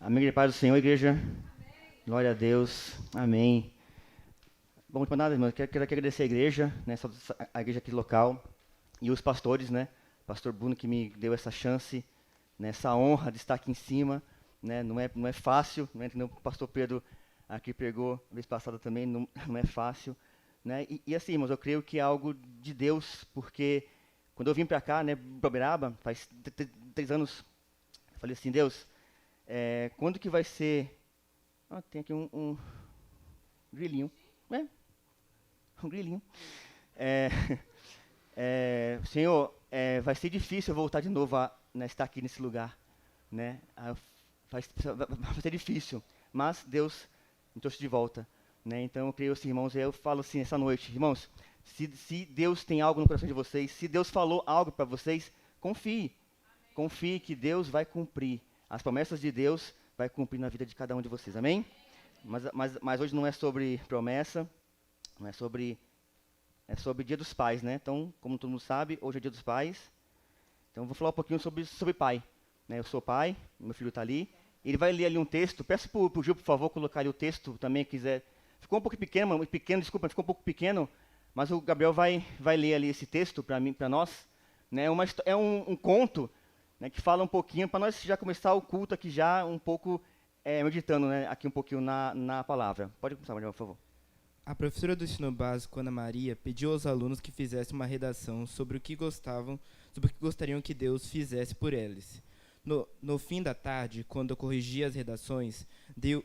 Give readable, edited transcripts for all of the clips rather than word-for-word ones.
Amém, e paz do Senhor, igreja. Glória a Deus. Amém. Bom, de nada, irmão, quero agradecer a igreja, né, a igreja aqui local, e os pastores, né, pastor Bruno que me deu essa chance, né, essa honra de estar aqui em cima, né, não é fácil, né, o pastor Pedro aqui pregou vez passada também, não é fácil, né, e assim, irmãos, eu creio que é algo de Deus, porque quando eu vim para cá, né, para Uberaba, faz 3 anos, eu falei assim, Deus, quando que vai ser... tem aqui um grilinho, né? Um grilinho. É, Senhor, vai ser difícil eu voltar de novo a, né, estar aqui nesse lugar, né? Vai ser difícil, mas Deus me trouxe de volta, né? Então eu creio assim, irmãos, eu falo assim essa noite, irmãos, se Deus tem algo no coração de vocês, se Deus falou algo para vocês, confie, confie que Deus vai cumprir. As promessas de Deus vai cumprir na vida de cada um de vocês, amém? Mas hoje não é sobre promessa, não é sobre... É sobre Dia dos Pais, né? Então, como todo mundo sabe, hoje é Dia dos Pais. Então, eu vou falar um pouquinho sobre pai. Né? Eu sou pai, meu filho está ali. Ele vai ler ali um texto. Peço para o Gil, por favor, colocar ali o texto também, quiser. Ficou um pouco pequeno, desculpa, ficou um pouco pequeno. Mas o Gabriel vai ler ali esse texto para mim, para nós. Né? É um conto, né, que fala um pouquinho, para nós já começar o culto aqui já um pouco meditando, né, aqui um pouquinho na palavra. Pode começar, Gabriel, por favor. A professora do ensino básico, Ana Maria, pediu aos alunos que fizessem uma redação sobre o que gostariam que Deus fizesse por eles. No fim da tarde, quando eu corrigia as redações,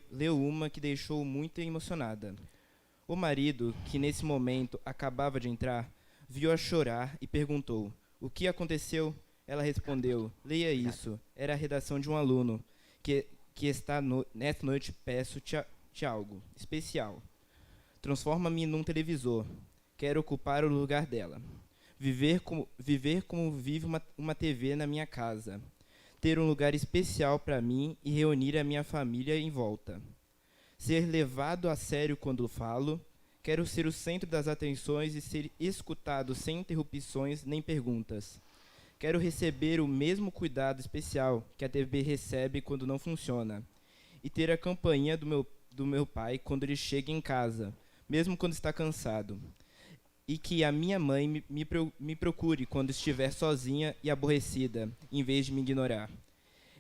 leu uma que deixou muito emocionada. O marido, que nesse momento acabava de entrar, viu-a chorar e perguntou: "O que aconteceu?" Ela respondeu: "Leia isso. Era a redação de um aluno que está nesta noite peço-te algo especial. Transforma-me num televisor. Quero ocupar o lugar dela. Viver como vive uma TV na minha casa. Ter um lugar especial para mim e reunir a minha família em volta. Ser levado a sério quando falo. Quero ser o centro das atenções e ser escutado sem interrupções nem perguntas. Quero receber o mesmo cuidado especial que a TV recebe quando não funciona. E ter a companhia do meu pai quando ele chega em casa, mesmo quando está cansado. E que a minha mãe me procure quando estiver sozinha e aborrecida, em vez de me ignorar.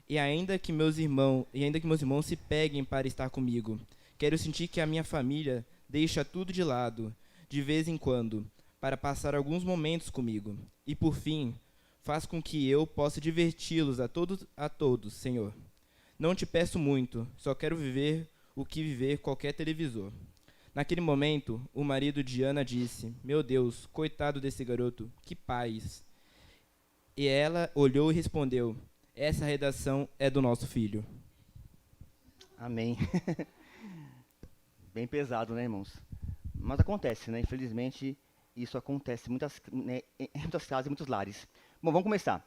E ainda que meus irmãos se peguem para estar comigo, quero sentir que a minha família deixa tudo de lado, de vez em quando, para passar alguns momentos comigo. E por fim, faz com que eu possa diverti-los a todos, Senhor. Não te peço muito, só quero viver o que viver qualquer televisor. Naquele momento, o marido de Ana disse: "Meu Deus, coitado desse garoto, que paz." E ela olhou e respondeu: "Essa redação é do nosso filho." Amém. Bem pesado, né, irmãos? Mas acontece, né? Infelizmente, isso acontece né, em muitas casas e muitos lares. Bom, vamos começar.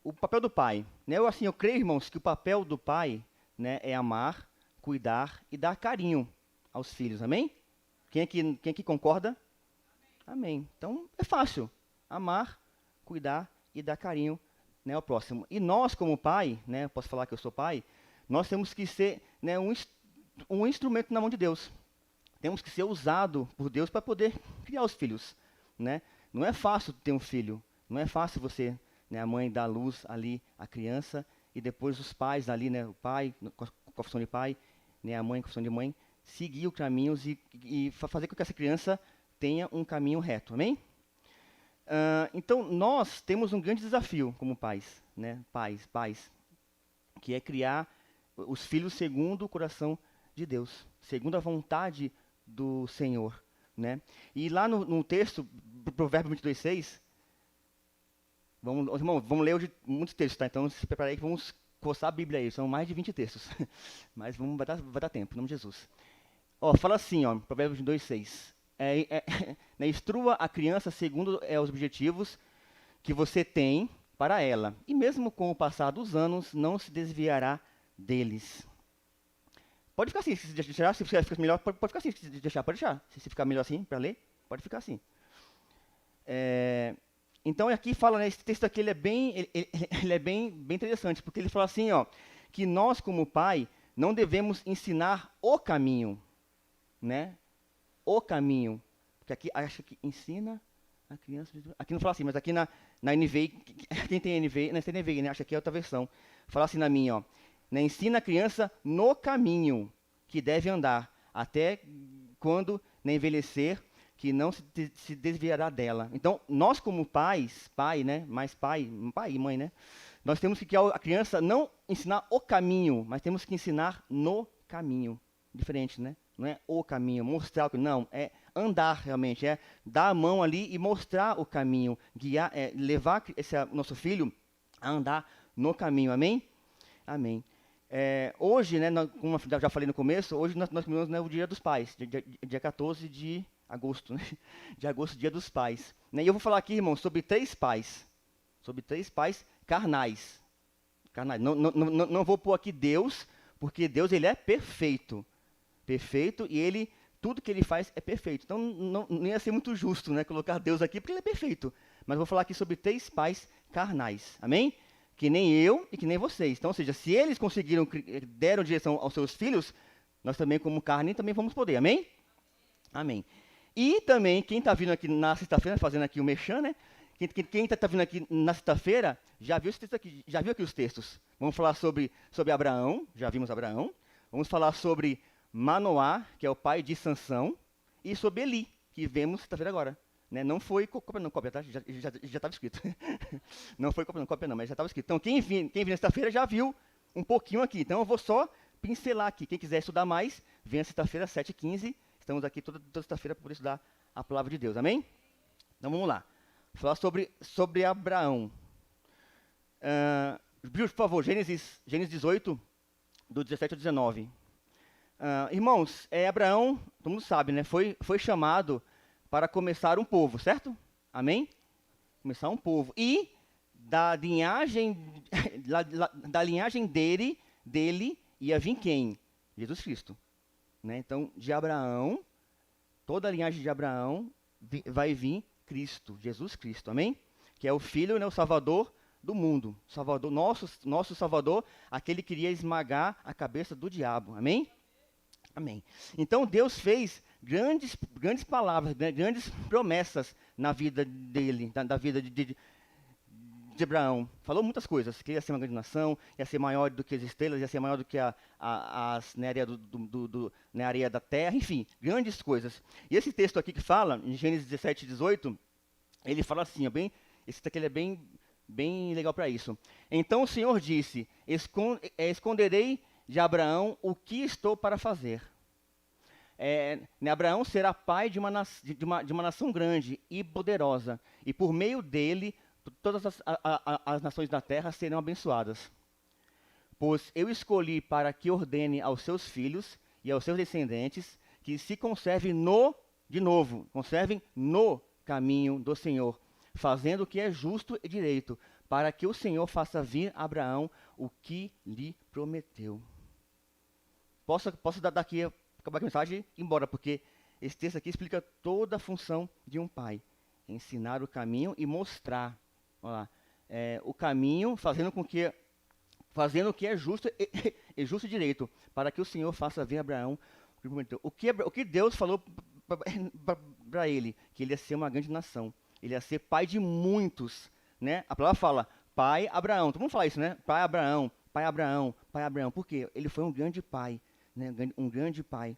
O papel do pai. Né? Eu creio, irmãos, que o papel do pai, né, é amar, cuidar e dar carinho aos filhos. Amém? Quem aqui concorda? Amém. Então, é fácil. Amar, cuidar e dar carinho, né, ao próximo. E nós, como pai, né, eu posso falar que eu sou pai, nós temos que ser, né, um instrumento na mão de Deus. Temos que ser usado por Deus para poder criar os filhos, né? Não é fácil ter um filho. Não é fácil você, né, a mãe dar à luz ali a criança e depois os pais ali, né, o pai com a função de pai, né, a mãe com a função de mãe, seguir os caminhos e fazer com que essa criança tenha um caminho reto. Amém? Então, nós temos um grande desafio como pais, né? Pais, que é criar os filhos segundo o coração de Deus, segundo a vontade do Senhor, né? E lá no texto, Provérbios 22:6, vamos ler hoje muitos textos, tá? Então, se prepare aí que vamos coçar a Bíblia aí, são mais de 20 textos, mas vai dar tempo, em nome de Jesus. Fala assim, Provérbios 22:6. Né, instrua a criança segundo os objetivos que você tem para ela, e mesmo com o passar dos anos, não se desviará deles. Pode ficar assim, se deixar, se ficar melhor, pode ficar assim, se deixar, pode deixar. Se ficar melhor assim, para ler, pode ficar assim. Então aqui fala, né, esse texto aqui ele é bem interessante, porque ele fala assim, que nós, como pai, não devemos ensinar o caminho, né? O caminho. Porque aqui, acho que ensina a criança... Aqui não fala assim, mas aqui na NVI, quem tem NVI, nessa NVI, né? Acho que é outra versão. Fala assim na minha, ó. Né? Ensina a criança no caminho que deve andar, até quando envelhecer, que não se desviará dela. Então, nós como pais, pai, né? Mais pai e mãe, né? Nós temos que a criança não ensinar o caminho, mas temos que ensinar no caminho. Diferente, né? Não é o caminho, mostrar o caminho. Não, é andar realmente, é dar a mão ali e mostrar o caminho, guiar, levar esse nosso filho a andar no caminho. Amém? Amém. Hoje, né, como eu já falei no começo, hoje nós comemoramos, né, o Dia dos Pais, dia 14 de agosto, né? De agosto, Dia dos Pais. Né? E eu vou falar aqui, irmãos, sobre três pais carnais. Não vou pôr aqui Deus, porque Deus ele é perfeito. Perfeito, e ele, tudo que ele faz é perfeito. Então não ia ser muito justo, né, colocar Deus aqui, porque ele é perfeito. Mas eu vou falar aqui sobre três pais carnais. Amém? Que nem eu e que nem vocês. Então, ou seja, se eles conseguiram, deram direção aos seus filhos, nós também, como carne, também vamos poder. Amém? Amém. E também, quem está vindo aqui na sexta-feira, fazendo aqui o merchan, né? Quem está vindo aqui na sexta-feira, já viu esse texto aqui, já viu aqui os textos. Vamos falar sobre Abraão, já vimos Abraão. Vamos falar sobre Manoá, que é o pai de Sansão, e sobre Eli, que vemos sexta-feira agora. Né? Não foi cópia, tá? Já estava escrito. Não foi cópia não, mas já estava escrito. Então, quem viu na sexta-feira já viu um pouquinho aqui. Então, eu vou só pincelar aqui. Quem quiser estudar mais, venha sexta-feira, 7h15. Estamos aqui toda sexta-feira para poder estudar a palavra de Deus. Amém? Então, vamos lá. Falar sobre Abraão. Por favor, Gênesis 18, do 17 ao 19. Irmãos, Abraão, todo mundo sabe, né? Foi chamado para começar um povo, certo? Amém? Começar um povo. E da linhagem dele ia vir quem? Jesus Cristo. Né? Então, de Abraão, toda a linhagem de Abraão vai vir Cristo, Jesus Cristo, amém? Que é o Filho, né, o Salvador do mundo, Salvador, nosso Salvador, aquele que iria esmagar a cabeça do diabo, amém? Amém. Então Deus fez grandes palavras, né, grandes promessas na vida dele, da vida de Abraão. Falou muitas coisas, que ia ser uma grande nação, ia ser maior do que as estrelas, ia ser maior do que a areia, na areia da terra, enfim, grandes coisas. E esse texto aqui que fala, em Gênesis 17, 18, ele fala assim, esse aqui ele é bem legal para isso. Então o Senhor disse, esconderei de Abraão o que estou para fazer. Abraão será pai de uma nação grande e poderosa, e por meio dele todas as nações da terra serão abençoadas. Pois eu escolhi para que ordene aos seus filhos e aos seus descendentes que se conservem conservem no caminho do Senhor, fazendo o que é justo e direito, para que o Senhor faça vir a Abraão o que lhe prometeu. Posso dar daqui, acabar com a mensagem e ir embora, porque esse texto aqui explica toda a função de um pai. Ensinar o caminho e mostrar o caminho, fazendo o que é justo e justo e direito, para que o Senhor faça vir a Abraão o que prometeu. O que Deus falou para ele? Que ele ia ser uma grande nação. Ele ia ser pai de muitos. Né? A palavra fala, pai Abraão. Então vamos falar isso, né? Pai Abraão, pai Abraão, pai Abraão. Por quê? Ele foi um grande pai. Né? Um grande pai.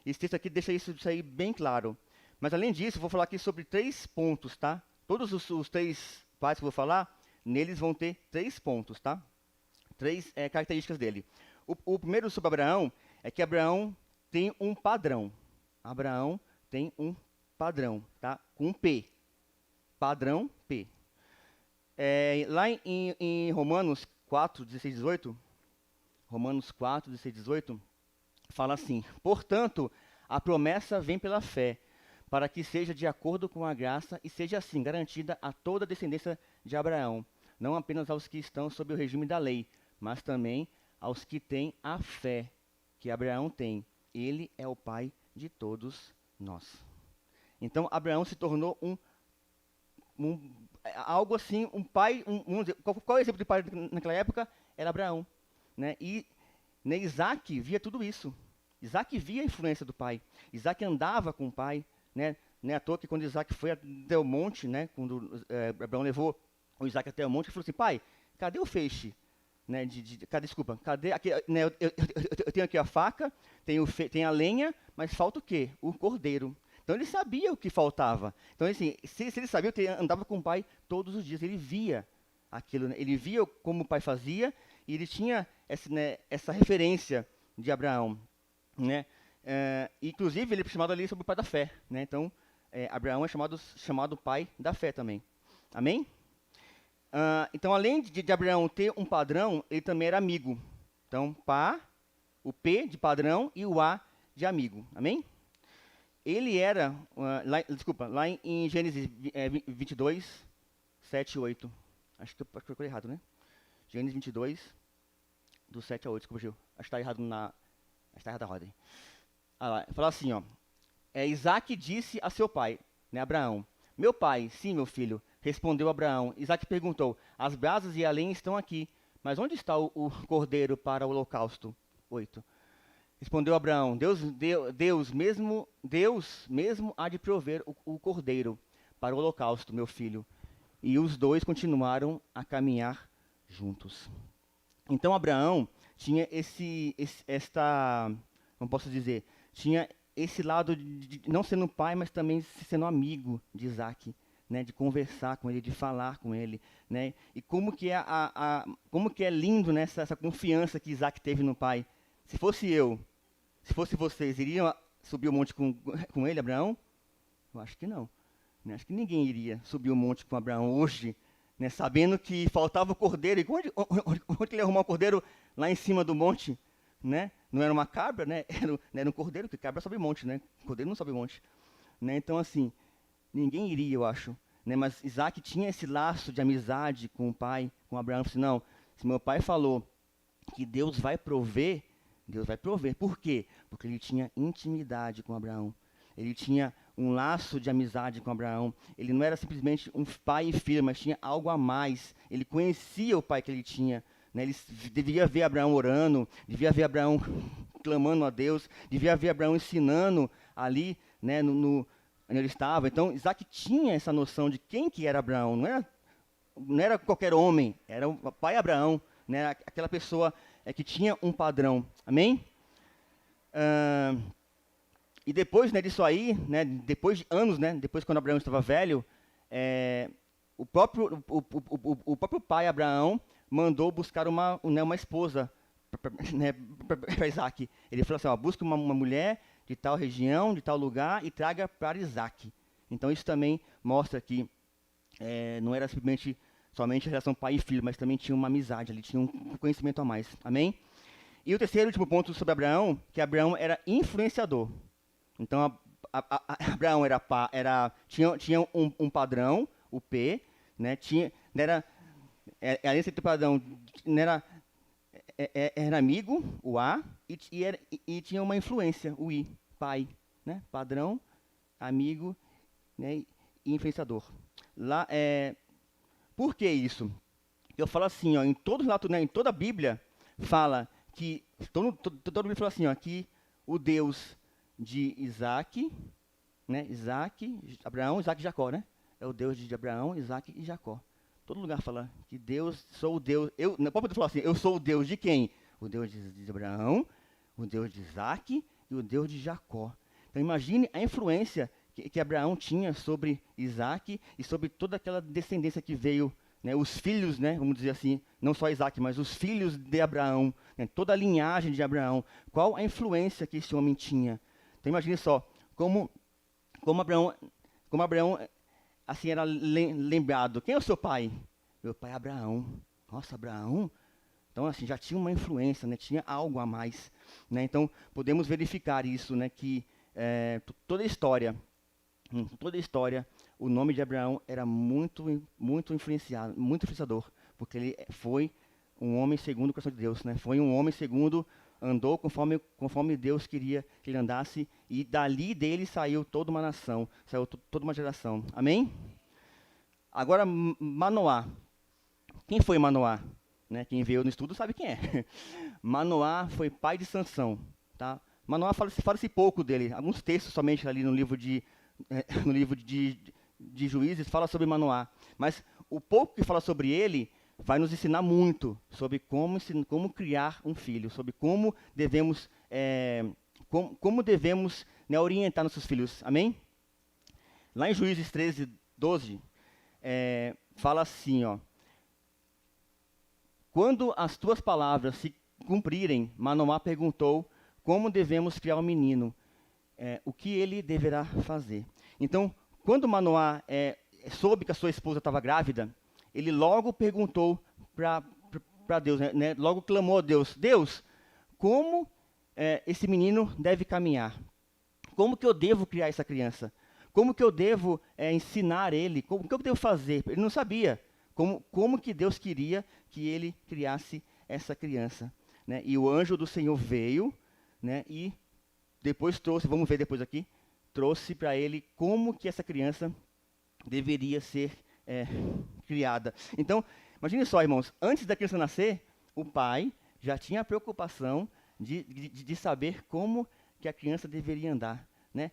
Esse texto aqui deixa isso aí bem claro. Mas além disso, eu vou falar aqui sobre 3 pontos, tá? Todos os 3 pais que eu vou falar, neles vão ter 3 pontos, tá? 3 características dele. O primeiro sobre Abraão é que Abraão tem um padrão. Abraão tem um padrão, tá? Com um P. Padrão P. Lá em Romanos 4, 16, 18, Romanos 4, 16, 18, fala assim, portanto, a promessa vem pela fé, para que seja de acordo com a graça e seja assim garantida a toda a descendência de Abraão, não apenas aos que estão sob o regime da lei, mas também aos que têm a fé que Abraão tem. Ele é o pai de todos nós. Então, Abraão se tornou algo assim, um pai, qual é o exemplo de pai naquela época? Era Abraão. né? E né, Isaac via tudo isso. Isaac via a influência do pai. Isaac andava com o pai, né? Não é à toa que quando Isaac foi até o monte, né? Quando Abraão levou o Isaac até o monte, ele falou assim, pai, cadê o feixe? Né, desculpa, cadê aqui, né, eu tenho aqui a faca, tem a lenha, mas falta o quê? O cordeiro. Então ele sabia o que faltava. Então assim, se ele sabia, ele andava com o pai todos os dias, ele via aquilo, né, ele via como o pai fazia e ele tinha essa referência de Abraão, né? Inclusive ele é chamado ali sobre o pai da fé, né? Então Abraão é chamado pai da fé também. Amém? Então, além de Abraão ter um padrão, ele também era amigo. Então, o P de padrão e o A de amigo. Amém? Ele era, lá em Gênesis 22, 7 e 8. Acho que eu procurei errado, né? Gênesis 22, do 7 a 8, corrigiu. Acho que está errado está errada a ordem. Fala assim, ó. Isaac disse a seu pai, né, Abraão, meu pai, sim, meu filho, respondeu Abraão. Isaac perguntou, as brasas e a lenha estão aqui, mas onde está o cordeiro para o holocausto? 8. Respondeu Abraão, Deus mesmo há de prover o cordeiro para o holocausto, meu filho. E os dois continuaram a caminhar juntos. Então Abraão tinha como posso dizer, tinha esse lado de não sendo pai, mas também sendo amigo de Isaac, né, de conversar com ele, de falar com ele, né, e como que é lindo, né, essa confiança que Isaac teve no pai. Se fosse vocês, iriam subir o monte com ele, Abraão? Eu acho que não. Né, acho que ninguém iria subir o monte com Abraão hoje, né, sabendo que faltava o cordeiro. E onde ele arrumou o cordeiro? Lá em cima do monte, né? Não era uma cabra, né? Era um cordeiro, que cabra sobe monte, né? Cordeiro não sobe monte. Né? Então, assim, ninguém iria, eu acho. Né? Mas Isaac tinha esse laço de amizade com o pai, com Abraão. Assim, não, se meu pai falou que Deus vai prover, Deus vai prover. Por quê? Porque ele tinha intimidade com Abraão. Ele tinha um laço de amizade com Abraão. Ele não era simplesmente um pai e filho, mas tinha algo a mais. Ele conhecia o pai que ele tinha. Né? Ele devia ver Abraão orando, devia ver Abraão clamando a Deus, devia ver Abraão ensinando ali, né, onde ele estava. Então, Isaac tinha essa noção de quem que era Abraão. Não era qualquer homem, era o pai Abraão, né, aquela pessoa que tinha um padrão. Amém? E depois, né, disso aí, né, depois de anos, né, depois quando Abraão estava velho, o próprio pai Abraão mandou buscar uma esposa para Isaac. Ele falou assim, busca uma mulher de tal região, de tal lugar e traga para Isaac. Então isso também mostra que não era somente a relação pai e filho, mas também tinha uma amizade ali, tinha um conhecimento a mais. Amém? E o terceiro e último ponto sobre Abraão, que Abraão era influenciador. Então Abraão tinha um padrão, o P, né? Além de ser padrão, era amigo, o A, e tinha uma influência, o I, pai, né? Padrão, amigo, né? E influenciador. Por que isso? Eu falo assim, ó, em toda a Bíblia fala que toda a Bíblia fala assim, ó, que o Deus de Isaac, né? Abraão, Isaac e Jacó, né? É o Deus de Abraão, Isaac e Jacó. Todo lugar fala que sou o Deus. Não pode falar assim, eu sou o Deus de quem? O Deus de Abraão, o Deus de Isaac e o Deus de Jacó. Então imagine a influência que Abraão tinha sobre Isaac e sobre toda aquela descendência que veio, né, os filhos, né, vamos dizer assim, não só Isaac, mas os filhos de Abraão, né, toda a linhagem de Abraão. Qual a influência que esse homem tinha? Então imagine só, como Abraão assim era lembrado. Quem é o seu pai? Meu pai é Abraão. Nossa, Abraão? Então, assim, já tinha uma influência, né? Tinha algo a mais. Né? Então, podemos verificar isso, né? Que toda a história, o nome de Abraão era muito, muito influenciador, porque ele foi um homem segundo o coração de Deus, né? Foi um homem segundo, andou conforme Deus queria que ele andasse, e dali dele saiu toda uma nação, saiu toda uma geração. Amém? Agora, Manoá. Quem foi Manoá? Né? Quem veio no estudo sabe quem é. Manoá foi pai de Sansão, tá? Manoá fala-se pouco dele, alguns textos somente ali no livro no livro de Juízes fala sobre Manoá, mas o pouco que fala sobre ele vai nos ensinar muito sobre como criar um filho, sobre como devemos, como devemos, né, orientar nossos filhos, amém? Lá em Juízes 13, 12, fala assim, ó: quando as tuas palavras se cumprirem, Manoá perguntou como devemos criar o menino, o que ele deverá fazer. Então, quando Manoá soube que a sua esposa estava grávida, ele logo perguntou para Deus, né, logo clamou a Deus: Deus, como esse menino deve caminhar? Como que eu devo criar essa criança? Como que eu devo ensinar ele? Como que eu devo fazer? Ele não sabia como que Deus queria que ele criasse essa criança, né? E o anjo do Senhor veio, né, e depois trouxe, vamos ver depois aqui, trouxe para ele como que essa criança deveria ser criada. Então, imagine só, irmãos, antes da criança nascer, o pai já tinha a preocupação de saber como que a criança deveria andar, né?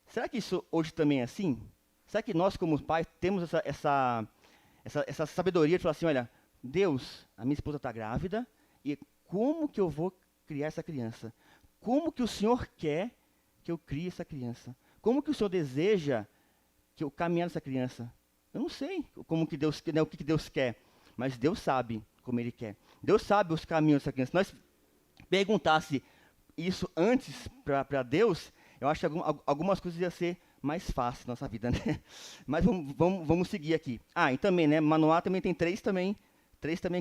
Será que isso hoje também é assim? Será que nós, como pais, temos essa sabedoria de falar assim: olha, Deus, a minha esposa está grávida, e como que eu vou criar essa criança? Como que o Senhor quer que eu crie essa criança? Como que o Senhor deseja que eu caminhe essa criança? Eu não sei como que Deus, né, o que Deus quer, mas Deus sabe como Ele quer. Deus sabe os caminhos dessa criança. Se nós perguntasse isso antes para Deus, eu acho que algumas coisas iam ser mais fáceis na nossa vida, né? Mas vamos seguir aqui. E também, né, Manoá também tem três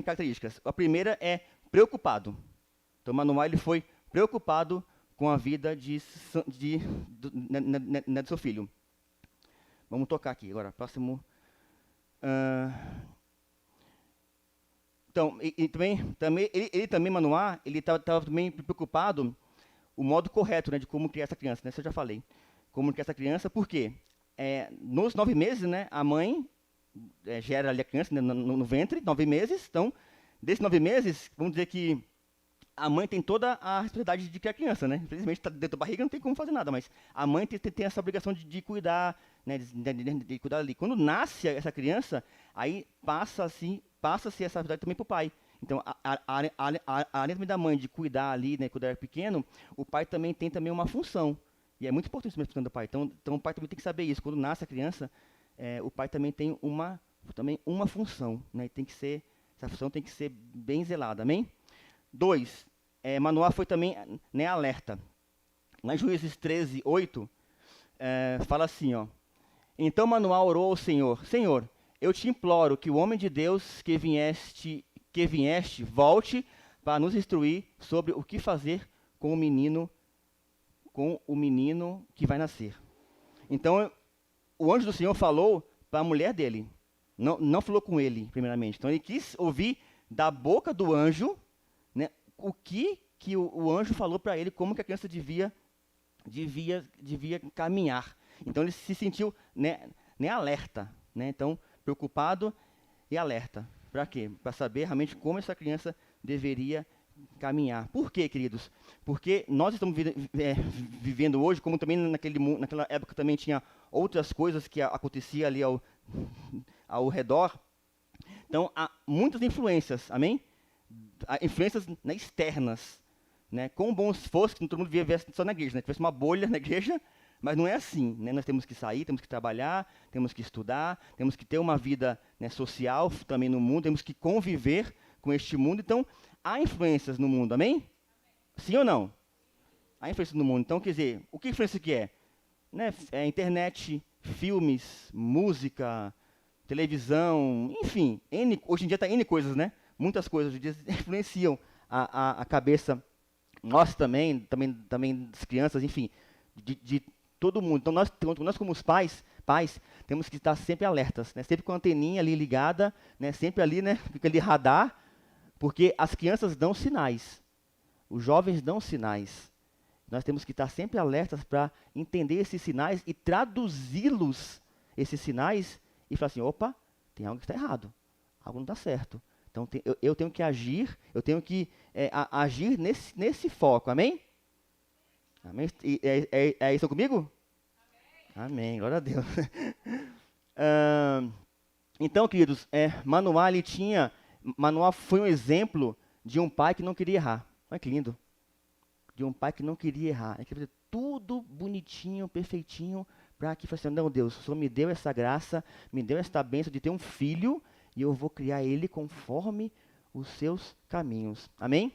características. A primeira é preocupado. Então, Manoá, ele foi preocupado com a vida de seu filho. Vamos tocar aqui agora. Próximo. Então, ele também, Manoá, ele estava também preocupado o modo correto, né, de como criar essa criança, né? Isso eu já falei. Como criar essa criança, por quê? Nos 9 meses, né, a mãe gera ali a criança, né, no ventre, 9 meses. Então, desses 9 meses, vamos dizer que a mãe tem toda a responsabilidade de criar a criança, né? Infelizmente, está dentro da barriga, não tem como fazer nada, mas a mãe tem essa obrigação de cuidar, né, de cuidar ali. Quando nasce essa criança, aí passa-se essa responsabilidade também para o pai. Então, além da mãe de cuidar ali, né, quando era pequeno, o pai também tem uma função. E é muito importante isso mesmo do pai. Então, o pai também tem que saber isso. Quando nasce a criança, o pai também tem uma função, né? Essa função tem que ser bem zelada, amém? 2, Manoá foi também, né, alerta. Lá em Juízes 13, 8, fala assim, ó: então Manoá orou ao Senhor: Senhor, eu te imploro que o homem de Deus que vieste volte para nos instruir sobre o que fazer com o menino que vai nascer. Então, o anjo do Senhor falou para a mulher dele, não falou com ele, primeiramente. Então, ele quis ouvir da boca do anjo, né, o que o anjo falou para ele, como que a criança devia caminhar. Então, ele se sentiu, né, alerta, né? Então, preocupado e alerta. Para quê? Para saber realmente como essa criança deveria caminhar. Por quê, queridos? Porque nós estamos vivendo hoje, como também naquela época também tinha outras coisas que acontecia ali ao redor. Então, há muitas influências, amém? Influências, né, externas, né? Quão bom fosse que todo mundo vivesse só na igreja, né? Tivesse uma bolha na igreja, mas não é assim, né? Nós temos que sair, temos que trabalhar, temos que estudar, temos que ter uma vida, né, social também no mundo, temos que conviver com este mundo. Então, há influências no mundo, amém? Sim ou não? Há influências no mundo. Então, quer dizer, o que influência que é? Né? Internet, filmes, música, televisão, enfim, hoje em dia está N coisas, né? Muitas coisas hoje em dia influenciam a cabeça nossa também das crianças, enfim, de todo mundo. Então, nós como os pais, temos que estar sempre alertas, né? Sempre com a anteninha ali ligada, né? Sempre ali, né? Fica ali radar, porque as crianças dão sinais, os jovens dão sinais. Nós temos que estar sempre alertas para entender esses sinais e traduzi-los, esses sinais, e falar assim: opa, tem algo que está errado, algo não está certo. Então eu tenho que agir, eu tenho que agir nesse foco, amém? Amém? Isso comigo? Amém, glória a Deus. Então, queridos, Manoá foi um exemplo de um pai que não queria errar. Olha que lindo. De um pai que não queria errar. Ele queria fazer tudo bonitinho, perfeitinho, para que fosse, não, Deus, o Senhor me deu essa graça, me deu esta bênção de ter um filho, e eu vou criar ele conforme os seus caminhos. Amém?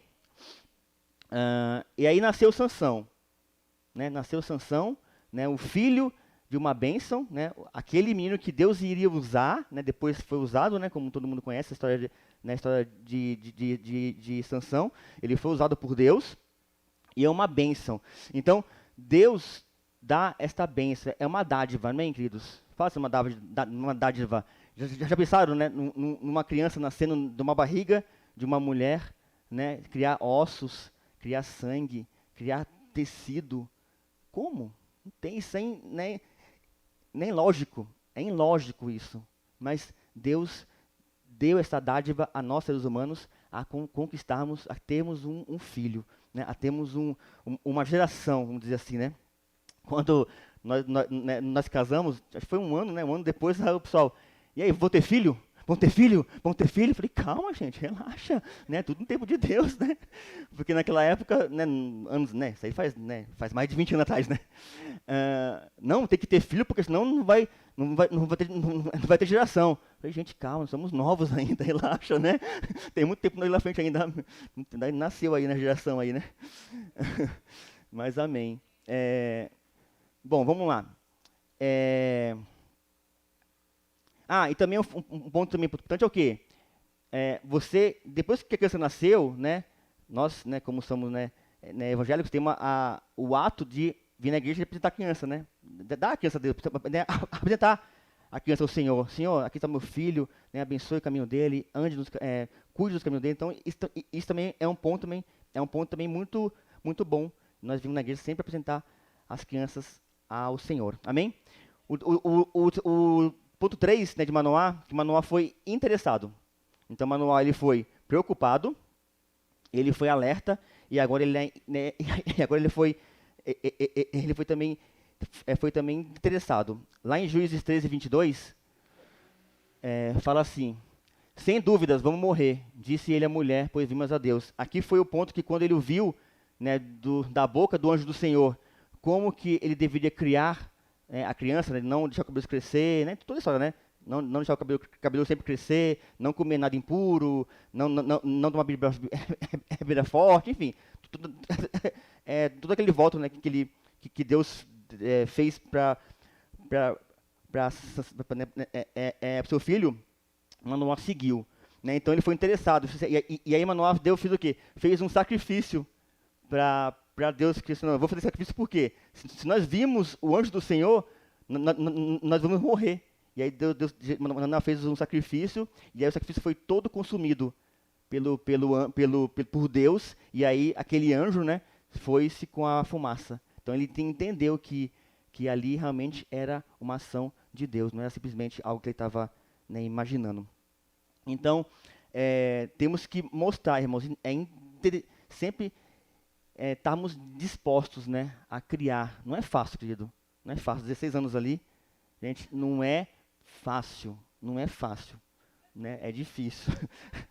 E aí nasceu Sansão. Nasceu Sansão, o filho de uma bênção, aquele menino que Deus iria usar, depois foi usado, como todo mundo conhece a história de Sansão, ele foi usado por Deus, e é uma bênção. Então, Deus dá esta bênção, é uma dádiva, amém, queridos? Faça uma dádiva. Já pensaram, numa criança nascendo de uma barriga de uma mulher, criar ossos, criar sangue, criar tecido? Como? Não tem isso aí, nem lógico. É ilógico isso. Mas Deus deu essa dádiva a nós, seres humanos, a conquistarmos, a termos um filho, a termos uma geração, vamos dizer assim, Quando nós casamos, acho que foi um ano depois, aí o pessoal, e aí, vou ter filho? Vão ter filho? Vão ter filho? Eu falei, calma, gente, relaxa, tudo no tempo de Deus, Porque naquela época, anos, isso aí faz mais de 20 anos atrás, não, tem que ter filho, porque senão não vai ter geração. Eu falei, gente, calma, somos novos ainda, relaxa, Tem muito tempo na frente ainda, nasceu aí na geração aí, Mas amém. Bom, vamos lá. E também um ponto também importante é o quê? Você, depois que a criança nasceu, nós, como somos evangélicos, temos o ato de vir na igreja e apresentar a criança, dar a criança a Deus, apresentar a criança ao Senhor. Senhor, aqui está meu filho, abençoe o caminho dele, cuide dos caminhos dele. Então, isso também é um ponto também muito, muito bom. Nós vimos na igreja sempre apresentar as crianças ao Senhor. Amém? O ponto 3, de Manoá, que Manoá foi interessado. Então, Manoá, ele foi preocupado, ele foi alerta, e agora ele foi também interessado. Lá em Juízes 13, 22, fala assim, sem dúvidas, vamos morrer, disse ele à mulher, pois vimos a Deus. Aqui foi o ponto que quando ele o viu, da boca do anjo do Senhor, como que ele deveria criar a criança, não deixar o cabelo crescer, toda a história, não deixar o cabelo sempre crescer, não comer nada impuro, não tomar bebida forte, enfim, tudo aquele voto, que Deus fez para seu filho, Manoá seguiu, então ele foi interessado, e aí Manoá fez o quê? Fez um sacrifício para Deus, que eu vou fazer sacrifício por quê? Se nós vimos o anjo do Senhor, nós vamos morrer. E aí Deus fez um sacrifício, e aí o sacrifício foi todo consumido por Deus, e aí aquele anjo, foi-se com a fumaça. Então ele entendeu que ali realmente era uma ação de Deus, não era simplesmente algo que ele estava imaginando. Então, temos que mostrar, irmãos, sempre estarmos dispostos a criar. Não é fácil, querido. Não é fácil. 16 anos ali, gente, não é fácil. Não é fácil. É difícil.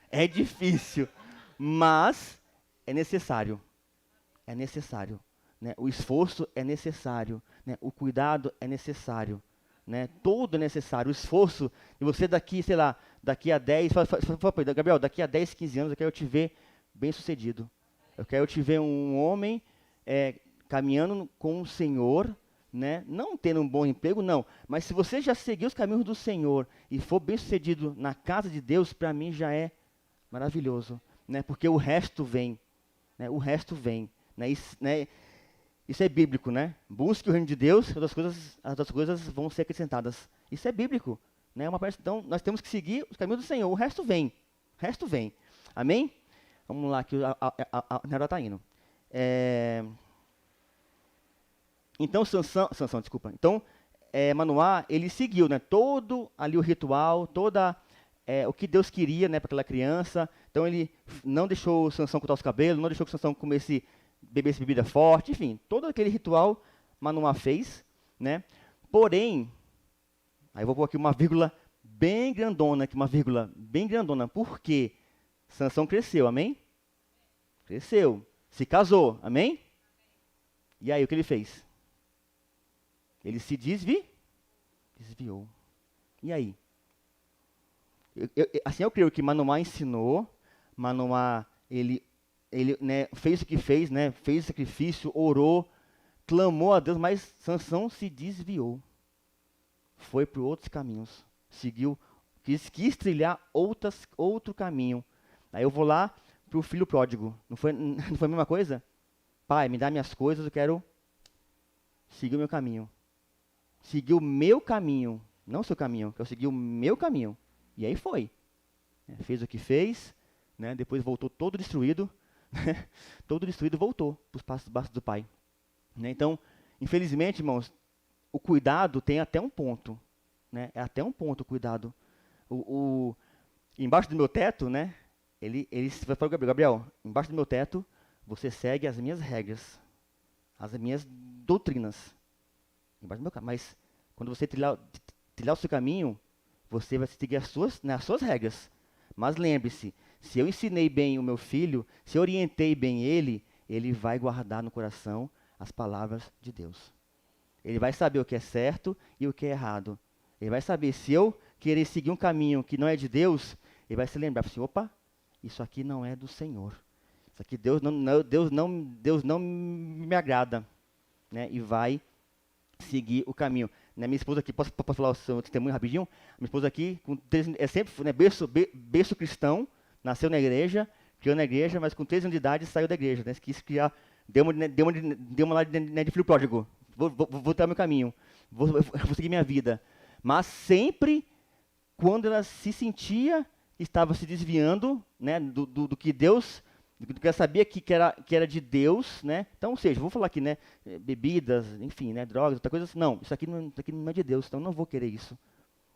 É difícil. Mas é necessário. É necessário. O esforço é necessário. O cuidado é necessário. Tudo é necessário. O esforço de você daqui a 10... Gabriel, daqui a 10, 15 anos eu quero te ver bem sucedido. Eu quero te ver um homem caminhando com o Senhor, não tendo um bom emprego, não. Mas se você já seguir os caminhos do Senhor e for bem sucedido na casa de Deus, para mim já é maravilhoso. Porque o resto vem. O resto vem. Isso é bíblico. Busque o reino de Deus, as outras coisas vão ser acrescentadas. Isso é bíblico. Então, nós temos que seguir os caminhos do Senhor. O resto vem. O resto vem. Amém? Vamos lá, que a Nera está indo. Então, Sansão, desculpa. Então, Manoá, ele seguiu, todo ali o ritual, toda o que Deus queria, né, para aquela criança. Então ele não deixou Sansão cortar os cabelos, não deixou que Sansão bebesse bebida forte, enfim, todo aquele ritual Manoá fez, né? Porém, aí eu vou pôr aqui uma vírgula bem grandona, porque Sansão cresceu, amém? Cresceu, se casou, amém? E aí o que ele fez? Ele se desviou. E aí? Assim eu creio que Manoá ensinou, Manoá, ele né, fez o que fez, né, fez o sacrifício, orou, clamou a Deus, mas Sansão se desviou. Foi por outros caminhos. Seguiu, quis trilhar outro caminho. Aí eu vou lá para o filho pródigo. Não foi a mesma coisa? Pai, me dá minhas coisas, eu quero seguir o meu caminho. Seguir o meu caminho, não o seu caminho, que eu segui o meu caminho. E aí foi. Fez o que fez, né? Depois voltou todo destruído. Todo destruído voltou para os passos baixos do pai. Né? Então, infelizmente, irmãos, o cuidado tem até um ponto. Né? É até um ponto o cuidado. Embaixo do meu teto, né? Ele vai falar, Gabriel, embaixo do meu teto, você segue as minhas regras, as minhas doutrinas. Embaixo do meu, mas quando você trilhar o seu caminho, você vai seguir as suas regras. Mas lembre-se, se eu ensinei bem o meu filho, se eu orientei bem ele vai guardar no coração as palavras de Deus. Ele vai saber o que é certo e o que é errado. Ele vai saber, se eu querer seguir um caminho que não é de Deus, ele vai se lembrar, assim, opa, isso aqui não é do Senhor. Isso aqui Deus não me agrada. Né? E vai seguir o caminho. Né, minha esposa aqui, posso falar o seu testemunho rapidinho? Minha esposa aqui, é sempre berço cristão, nasceu na igreja, criou na igreja, mas com 13 anos de idade saiu da igreja. Né, quis criar, deu uma lá de filho pródigo. Vou ter o meu caminho, vou seguir minha vida. Mas sempre, quando ela se sentia, estava se desviando, né, do que Deus, do que ela sabia que era de Deus, né? Então, ou seja, vou falar aqui, né, bebidas, enfim, né, drogas, outra coisa assim. Não, isso aqui não é de Deus, então não vou querer isso.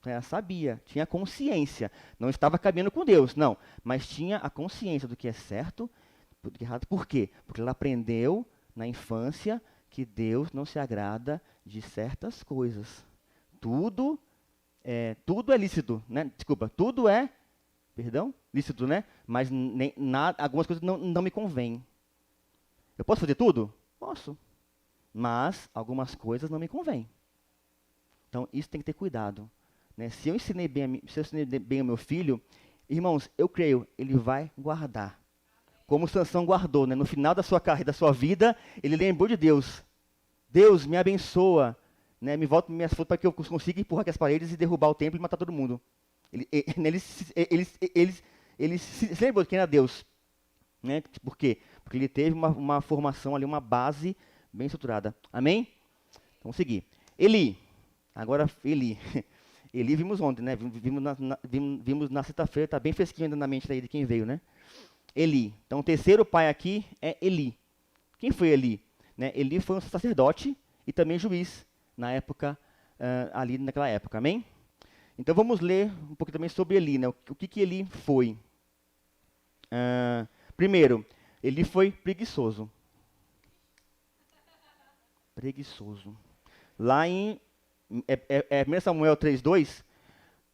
Ela sabia, tinha consciência, não estava caminhando com Deus, não, mas tinha a consciência do que é certo, do que é errado. Por quê? Porque ela aprendeu na infância que Deus não se agrada de certas coisas. Tudo é lícito, né? Desculpa, tudo é lícito, né? Mas algumas coisas não me convêm. Eu posso fazer tudo? Posso. Mas algumas coisas não me convêm. Então, isso tem que ter cuidado. Né? Se eu ensinei bem o meu filho, irmãos, eu creio, ele vai guardar. Como Sansão guardou, né? No final da sua carreira, da sua vida, ele lembrou de Deus. Deus, me abençoa. Né? Me volta minhas forças para que eu consiga empurrar aqui as paredes e derrubar o templo e matar todo mundo. Ele se lembrou de quem era Deus. Né? Por quê? Porque ele teve uma formação ali, uma base bem estruturada. Amém? Vamos seguir. Eli. Agora, Eli. Eli vimos ontem, né? Vimos na sexta-feira, está bem fresquinho ainda na mente daí de quem veio, né? Eli. Então, o terceiro pai aqui é Eli. Quem foi Eli? Né? Eli foi um sacerdote e também juiz na época, ali naquela época. Amém? Então vamos ler um pouco também sobre Eli, né? O que Eli foi? Primeiro, Eli foi preguiçoso. Preguiçoso. Lá em 1 Samuel 3:2,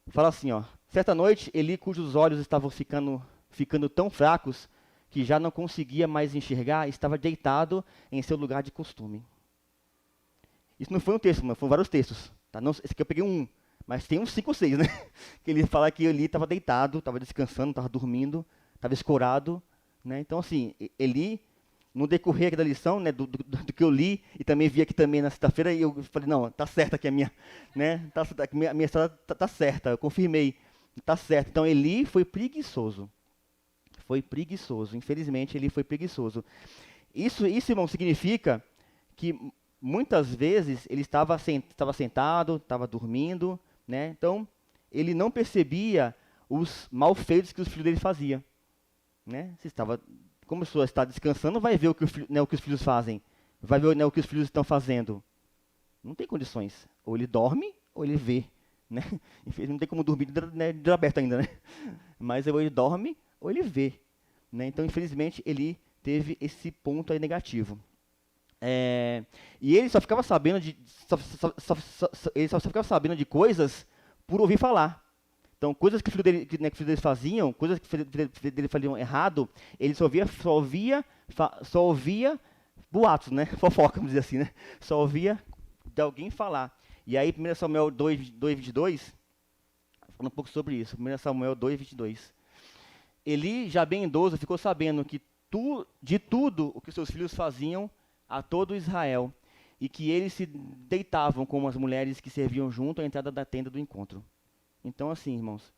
fala assim, ó. Certa noite, Eli, cujos olhos estavam ficando tão fracos que já não conseguia mais enxergar, estava deitado em seu lugar de costume. Isso não foi um texto, mas foram vários textos. Tá? Não, esse aqui eu peguei um. Mas tem uns 5 ou 6, né? Que ele fala que Eli estava deitado, estava descansando, estava dormindo, estava escorado. Né? Então, assim, Eli, no decorrer da lição, né, do que eu li, e também vi aqui também na sexta-feira, e eu falei, não, está certa aqui a minha, né? Minha história está certa, eu confirmei, está certo. Então, Eli foi preguiçoso. Foi preguiçoso, infelizmente, Eli foi preguiçoso. Isso, irmão, significa que muitas vezes ele estava sentado, estava dormindo, né? Então, ele não percebia os malfeitos que os filhos dele faziam. Né? Como a pessoa está descansando, vai ver o que os filhos fazem. Vai ver, né, o que os filhos estão fazendo. Não tem condições. Ou ele dorme, ou ele vê. né? Não tem como dormir de olho aberto ainda, né? Mas ou ele dorme ou ele vê, né? Então, infelizmente, ele teve esse ponto aí negativo. É, e ele só ficava sabendo de ele só ficava sabendo de coisas por ouvir falar. Então, coisas que o filho dele, que o filho dele faziam, coisas que o filho dele faziam errado, ele só ouvia boatos, né? Fofoca, vamos dizer assim, né? Só ouvia de alguém falar. E aí, 1 Samuel 2:22, falando um pouco sobre isso. 1 Samuel 2:22. Eli, já bem idoso, ficou sabendo de tudo o que seus filhos faziam a todo Israel, e que eles se deitavam com as mulheres que serviam junto à entrada da tenda do encontro. Então, assim, irmãos,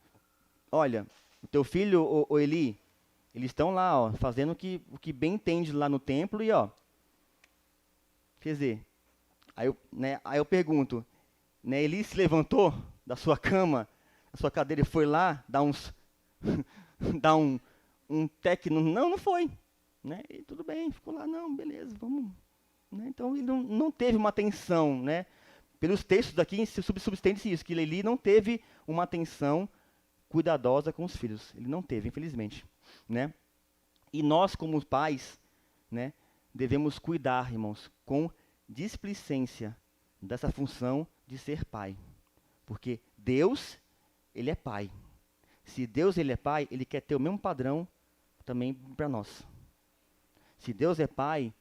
olha, o teu filho, o Eli, eles estão lá, ó, fazendo o que bem entende lá no templo, e ó, quer dizer, aí eu pergunto, né, Eli se levantou da sua cama, da sua cadeira e foi lá dar dar um técnico? Não foi, né? E tudo bem, ficou lá, não, beleza, vamos, né? Então ele não teve uma atenção, né? Pelos textos aqui substende-se isso, que Eli não teve uma atenção cuidadosa com os filhos. Ele não teve, infelizmente, né? E nós, como pais, né, devemos cuidar, irmãos, com displicência dessa função de ser pai. Porque Deus, ele é pai. Se Deus ele é pai, ele quer ter o mesmo padrão também para nós. Se Deus é pai,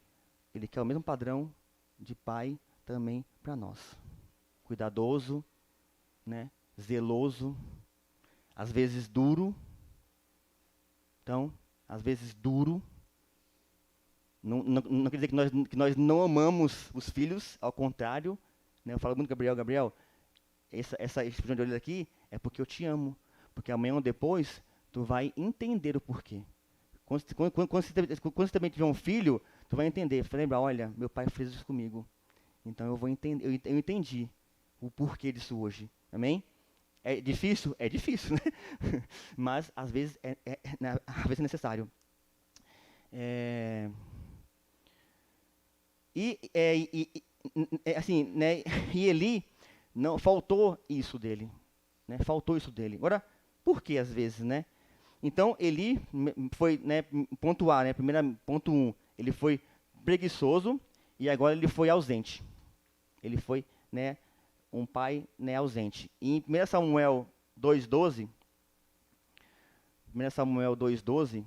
ele quer o mesmo padrão de pai também para nós. Cuidadoso, né? Zeloso, às vezes duro. Então, às vezes duro. Não quer dizer que nós não amamos os filhos, ao contrário. Né? Eu falo muito, Gabriel, essa expressão de olho aqui é porque eu te amo. Porque amanhã ou depois, tu vai entender o porquê. Quando você também tiver um filho, tu vai entender. Vai lembrar, olha, meu pai fez isso comigo. Então eu vou entender, eu entendi o porquê disso hoje. Amém? É difícil? É difícil, né? Mas às vezes às vezes é necessário. Assim, né? E Eli, não faltou isso dele, né? Faltou isso dele. Agora, por que às vezes, né? Então Eli foi, né? Ponto A, né? Ponto 1, ele foi preguiçoso e agora ele foi ausente. Ele foi, né? Um pai, né? Ausente. E em 1 Samuel 2:12, 1 Samuel 2:12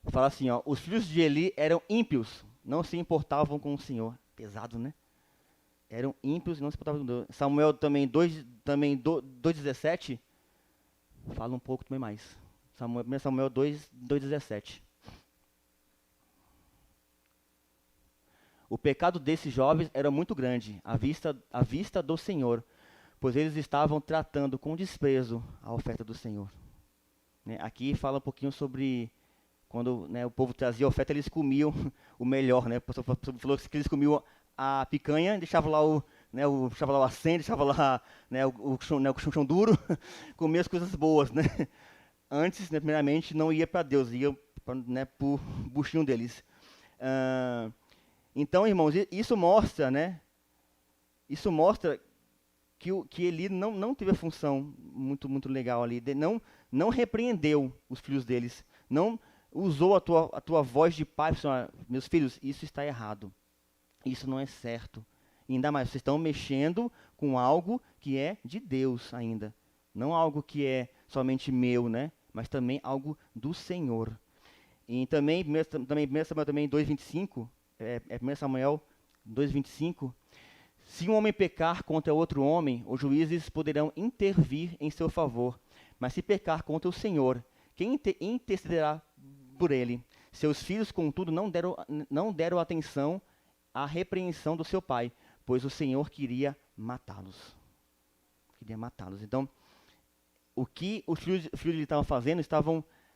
fala assim, ó: os filhos de Eli eram ímpios, não se importavam com o Senhor. Pesado, né? Eram ímpios e não se importavam com Deus. Samuel também 2:17 fala um pouco também mais. 1 Samuel 2:17. O pecado desses jovens era muito grande à vista do Senhor, pois eles estavam tratando com desprezo a oferta do Senhor. Né? Aqui fala um pouquinho sobre quando, né, o povo trazia oferta, eles comiam o melhor, né? O pastor falou que eles comiam a picanha, deixava lá deixava lá o acém, deixava lá, né, o chão duro, comia as coisas boas, né? Antes, né, primeiramente, não ia para Deus, ia né, para o buchinho deles. Então, irmãos, isso mostra, né? Isso mostra que Eli não teve a função muito legal ali, não repreendeu os filhos deles, não usou a tua voz de pai, meus filhos, isso está errado, isso não é certo. E ainda mais, vocês estão mexendo com algo que é de Deus ainda, não algo que é somente meu, né? Mas também algo do Senhor. E também 1 Samuel também 2:25, 1 Samuel 2:25, se um homem pecar contra outro homem, os juízes poderão intervir em seu favor. Mas se pecar contra o Senhor, quem intercederá por ele? Seus filhos, contudo, não deram atenção à repreensão do seu pai, pois o Senhor queria matá-los. Então, o que os filhos dele estavam fazendo,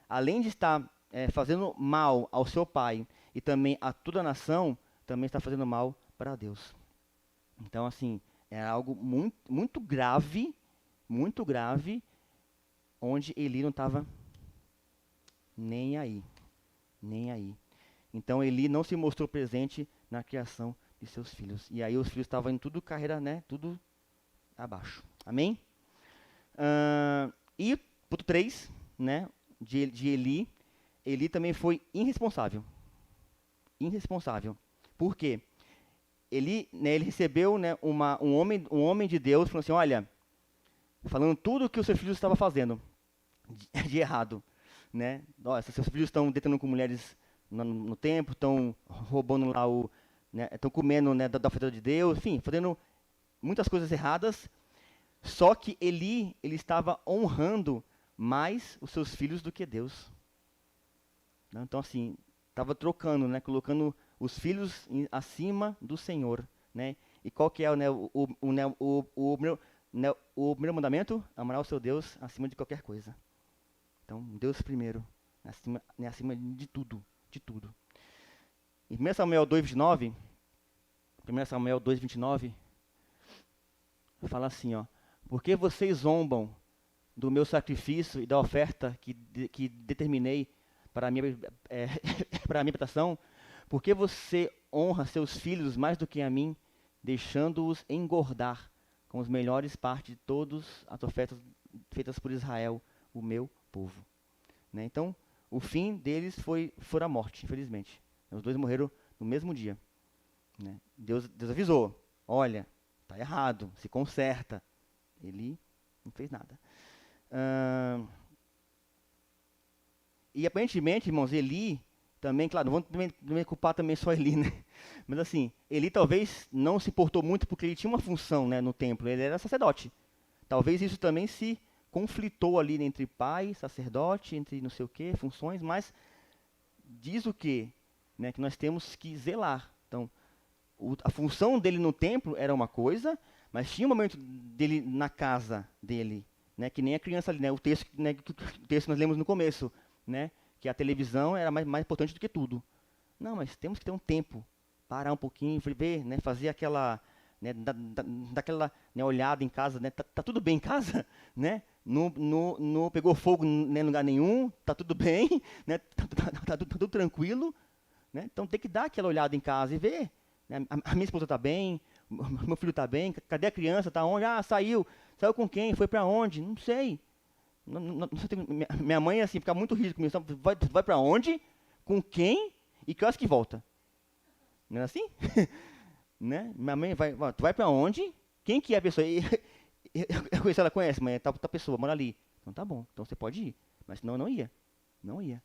além de estar fazendo mal ao seu pai e também a toda a nação, também está fazendo mal para Deus. Então, assim, é algo muito grave, onde Eli não estava nem aí. Então, Eli não se mostrou presente na criação de seus filhos. E aí os filhos estavam em tudo carreira, né? Tudo abaixo. Amém? E ponto 3, né, de Eli, Eli também foi irresponsável. Irresponsável. Por quê? Ele recebeu, né, um homem de Deus, falando assim, olha, falando tudo o que o seu filho estava fazendo de errado, né? Nossa, seus filhos estão deitando com mulheres no templo, estão roubando lá né, estão comendo, né, da oferta de Deus, enfim, fazendo muitas coisas erradas. Só que ele estava honrando mais os seus filhos do que Deus. Né? Então, assim, estava trocando, né, colocando os filhos acima do Senhor, né? E qual que é, né, o primeiro mandamento? Amar o seu Deus acima de qualquer coisa. Então, Deus primeiro, acima, né, acima de tudo, de tudo. Em 1 Samuel 2:29, 1 Samuel 2:29, fala assim, ó: porque vocês zombam do meu sacrifício e da oferta que determinei para a minha, para a minha habitação? Porque você honra seus filhos mais do que a mim, deixando-os engordar com as melhores partes de todas as ofertas feitas por Israel, o meu povo. Né? Então, o fim deles foi a morte, infelizmente. Os dois morreram no mesmo dia. Né? Deus avisou, olha, está errado, se conserta. Ele não fez nada. E aparentemente, irmãos, Eli também, claro, não vamos também culpar também só Eli, né? Mas assim, Eli talvez não se importou muito porque ele tinha uma função, né, no templo, ele era sacerdote. Talvez isso também se conflitou ali entre pai, sacerdote, entre não sei o que, funções, mas diz o quê? Né, que nós temos que zelar. Então, a função dele no templo era uma coisa, mas tinha um momento dele na casa dele, né, que nem a criança ali, né, o texto, né, o texto que nós lemos no começo, né, que a televisão era mais importante do que tudo. Não, mas temos que ter um tempo, parar um pouquinho, ver, né, fazer aquela, né, daquela, né, olhada em casa, né, tá tudo bem em casa, né, não pegou fogo em lugar nenhum, tá tudo bem, né, tá tudo tranquilo, né, então tem que dar aquela olhada em casa e ver, né, a minha esposa está bem, meu filho está bem, cadê a criança, está onde? Ah, saiu com quem, foi para onde? Não sei. Não sei, minha mãe, assim, fica muito rígida comigo. Vai para onde? Com quem? E que horas que volta? Não é assim? Né? Minha mãe tu vai para onde? Quem que é a pessoa? Eu conheço, ela conhece, mas tá pessoa, mora ali. Então tá bom, então você pode ir. Mas senão eu não ia. Não ia.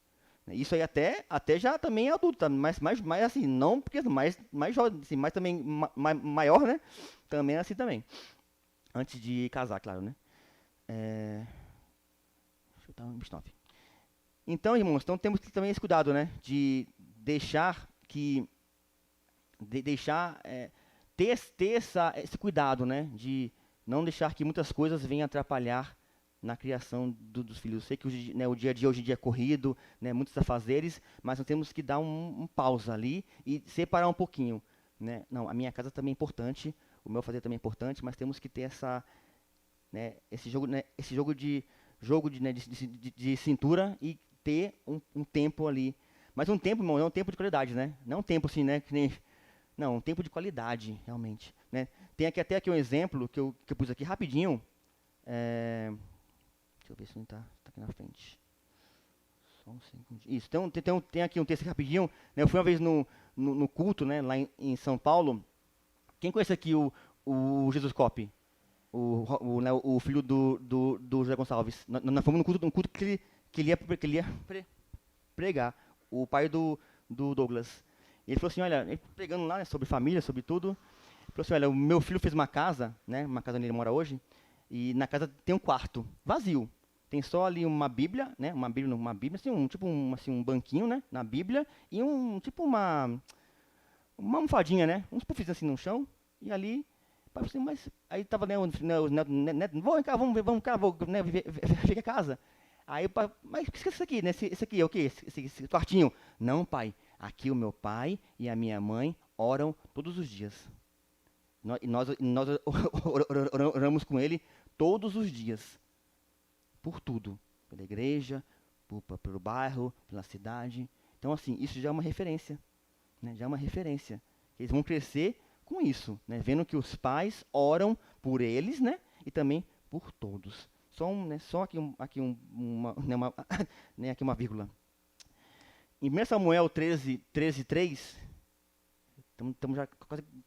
Isso aí até já também é adulto, tá? Mas assim, não porque mais jovem, assim, mas também maior, né? Também é assim também. Antes de casar, claro, né? Deixa eu dar um 29. Então, irmãos, então temos que também esse cuidado, né? De deixar que ter esse cuidado, né? De não deixar que muitas coisas venham atrapalhar na criação dos filhos. Eu sei que hoje, né, o dia a dia hoje em dia é corrido, né, muitos afazeres, mas nós temos que dar um pausa ali e separar um pouquinho. Né? Não, a minha casa também é importante, o meu fazer também é importante, mas temos que ter né, esse jogo de cintura e ter um tempo ali. Mas um tempo, irmão, não é um tempo de qualidade, né? Não é um tempo assim, né? Que nem, não, um tempo de qualidade, realmente. Né? Tem até aqui um exemplo que eu pus aqui rapidinho. Deixa eu ver se não está aqui na frente. Só um segundo. Isso, tem aqui um texto rapidinho. Né? Eu fui uma vez no culto, né, lá em São Paulo. Quem conhece aqui o Jesus Cop? Né, o filho do José Gonçalves. Nós fomos no culto que ele ia pregar. O pai do Douglas. E ele falou assim, olha, ele pregando lá, né, sobre família, sobre tudo. Ele falou assim, olha, o meu filho fez uma casa, né, uma casa onde ele mora hoje, e na casa tem um quarto vazio. Tem só ali uma Bíblia, né, uma Bíblia, assim, tipo um banquinho, né, na Bíblia, e tipo uma almofadinha, né, uns puffs assim no chão, e ali, assim, mas aí tava, né, vem cá, vamos cá, vou, né, ver a casa. Aí o pai, mas o que é isso aqui, né, esse aqui é o quê, esse quartinho? Não, pai, aqui o meu pai e a minha mãe oram todos os dias. Nós oramos com ele todos os dias. Por tudo. Pela igreja, pelo bairro, pela cidade. Então, assim, isso já é uma referência. Né? Já é uma referência. Eles vão crescer com isso. Né? Vendo que os pais oram por eles, né? e também por todos. Só aqui uma vírgula. Em 1 Samuel 13:3, estamos já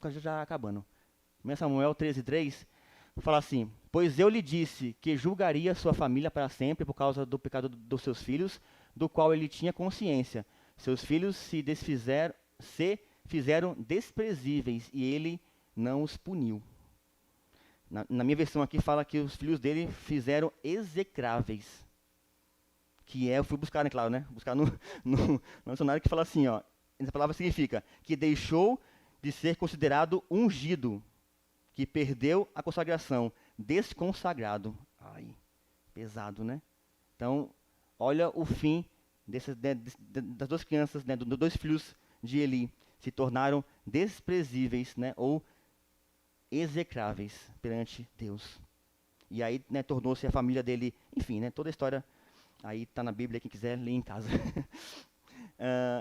quase já acabando. 1 Samuel 13:3 fala assim: pois eu lhe disse que julgaria sua família para sempre por causa do pecado dos seus filhos, do qual ele tinha consciência. Seus filhos se fizeram desprezíveis e ele não os puniu. Na minha versão aqui fala que os filhos dele fizeram execráveis. Eu fui buscar, né, claro, né? Buscar no dicionário que fala assim, ó. Essa palavra significa que deixou de ser considerado ungido, que perdeu a consagração, desconsagrado. Ai, pesado, né? Então, olha o fim das duas crianças, né, dos dois filhos de Eli, se tornaram desprezíveis, né, ou execráveis perante Deus. E aí, né, tornou-se a família dele, enfim, né, toda a história aí está na Bíblia, quem quiser ler em casa.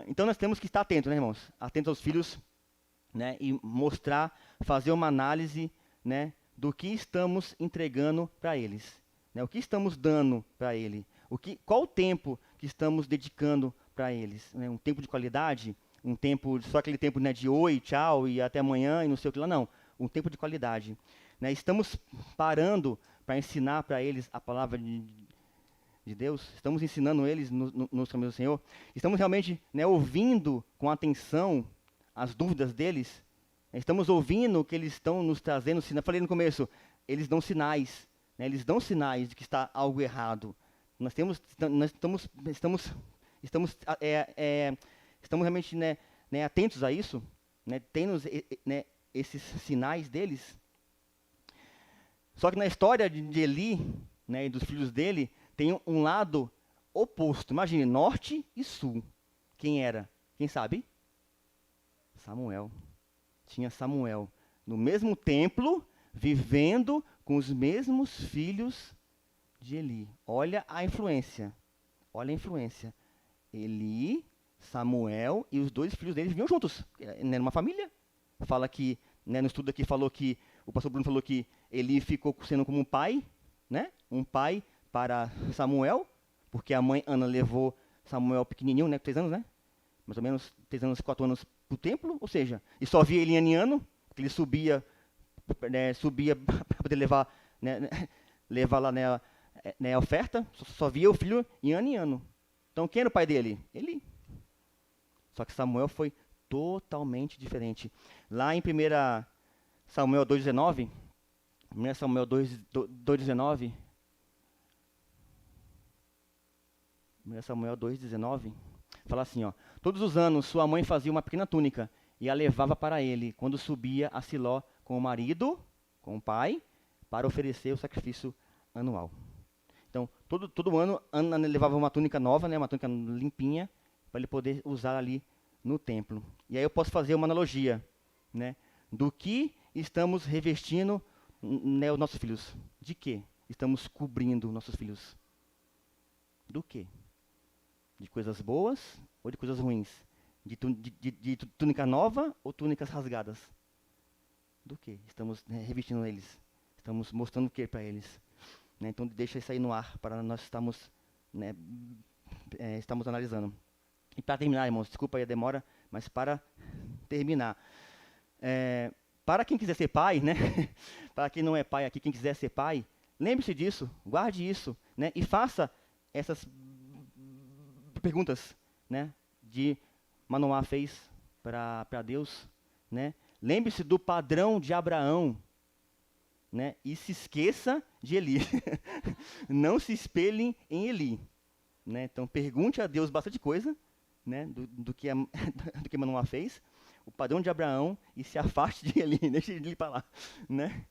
Então nós temos que estar atentos, né, irmãos? Atentos aos filhos, né, e fazer uma análise, né, do que estamos entregando para eles, né, o que estamos dando para ele, qual o tempo que estamos dedicando para eles, né, um tempo de qualidade, só aquele tempo, né, de oi, tchau e até amanhã e não sei o que lá, não, um tempo de qualidade, né, estamos parando para ensinar para eles a palavra de Deus, estamos ensinando eles nos caminhos do Senhor, estamos realmente, né, ouvindo com atenção as dúvidas deles, estamos ouvindo o que eles estão nos trazendo. Eu falei no começo, eles dão sinais, né, eles dão sinais de que está algo errado. Nós estamos realmente, né, atentos a isso, né, tendo, né, esses sinais deles. Só que na história de Eli, né, e dos filhos dele, tem um lado oposto. Imagine, norte e sul. Quem era? Quem sabe? Samuel. Tinha Samuel no mesmo templo, vivendo com os mesmos filhos de Eli. Olha a influência. Olha a influência. Eli, Samuel e os dois filhos deles viviam juntos. Era uma família. Fala que, né, no estudo aqui falou que, o pastor Bruno falou que Eli ficou sendo como um pai, né? Um pai para Samuel, porque a mãe Ana levou Samuel pequenininho, né, com 3 anos, né? Mais ou menos 3 anos, 4 anos para o templo, ou seja, e só via ele em ano, porque ele subia para poder levar, né, levar lá, né, a oferta, só via o filho em ano. Então, quem era o pai dele? Eli. Só que Samuel foi totalmente diferente. Lá em 1 Samuel 2,19, 1 Samuel 2,19, 1 Samuel 2,19, fala assim, ó: todos os anos sua mãe fazia uma pequena túnica e a levava para ele, quando subia a Siló com o marido, com o pai, para oferecer o sacrifício anual. Então, todo ano, Ana levava uma túnica nova, né, uma túnica limpinha, para ele poder usar ali no templo. E aí eu posso fazer uma analogia, né, do que estamos revestindo, né, os nossos filhos. De que estamos cobrindo nossos filhos? Do que? De coisas boas ou de coisas ruins? De túnica nova ou túnicas rasgadas? Do que estamos, né, revestindo eles? Estamos mostrando o que para eles? Né, então deixa isso aí no ar para nós estamos, né, estamos analisando. E para terminar, irmãos, desculpa aí a demora, mas para terminar, para quem quiser ser pai, né, para quem não é pai aqui, quem quiser ser pai, lembre-se disso, guarde isso, né, e faça essas perguntas, né, de Manoá fez para Deus, né. Lembre-se do padrão de Abraão, né, e se esqueça de Eli. Não se espelhem em Eli, né. Então pergunte a Deus bastante coisa, né, do que Manoá fez, o padrão de Abraão, e se afaste de Eli, deixe ele para lá, né.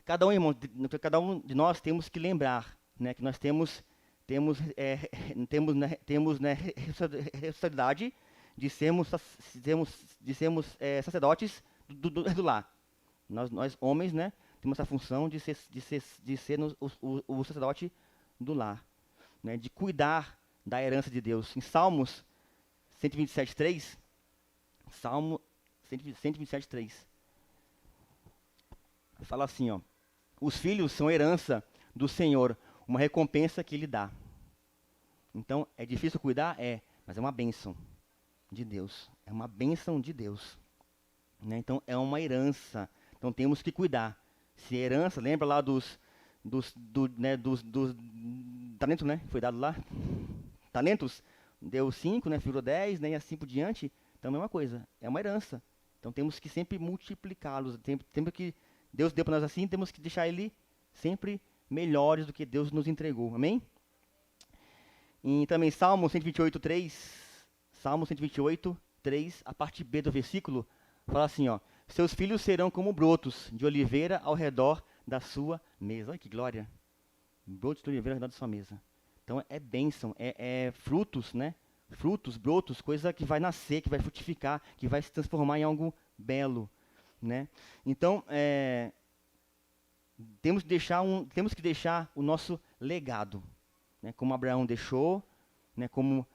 Cada um de nós temos que lembrar, né, que nós temos responsabilidade de sermos sacerdotes do lar. Nós homens, né, temos essa função de ser o sacerdote do lar, né, de cuidar da herança de Deus. Em Salmos 127:3, Salmo 127:3, Fala assim, ó. Os filhos são herança do Senhor, uma recompensa que Ele dá. Então, é difícil cuidar? É, mas é uma bênção de Deus. É uma bênção de Deus. Né? Então, é uma herança. Então, temos que cuidar. Se é herança, lembra lá dos talentos, né? Foi dado lá. Talentos, deu 5, né? Virou 10, né? E assim por diante. Então, é a mesma coisa. É uma herança. Então, temos que sempre multiplicá-los. Sempre que Deus deu para nós assim, temos que deixar Ele sempre melhores do que Deus nos entregou. Amém? E também Salmo 128, 3. Salmo 128, 3, a parte B do versículo, fala assim, ó. Seus filhos serão como brotos de oliveira ao redor da sua mesa. Olha que glória. Brotos de oliveira ao redor da sua mesa. Então, é bênção, é frutos, né? Frutos, brotos, coisa que vai nascer, que vai frutificar, que vai se transformar em algo belo, né? Então, temos que deixar o nosso legado, né? Como Abraão deixou, né? Como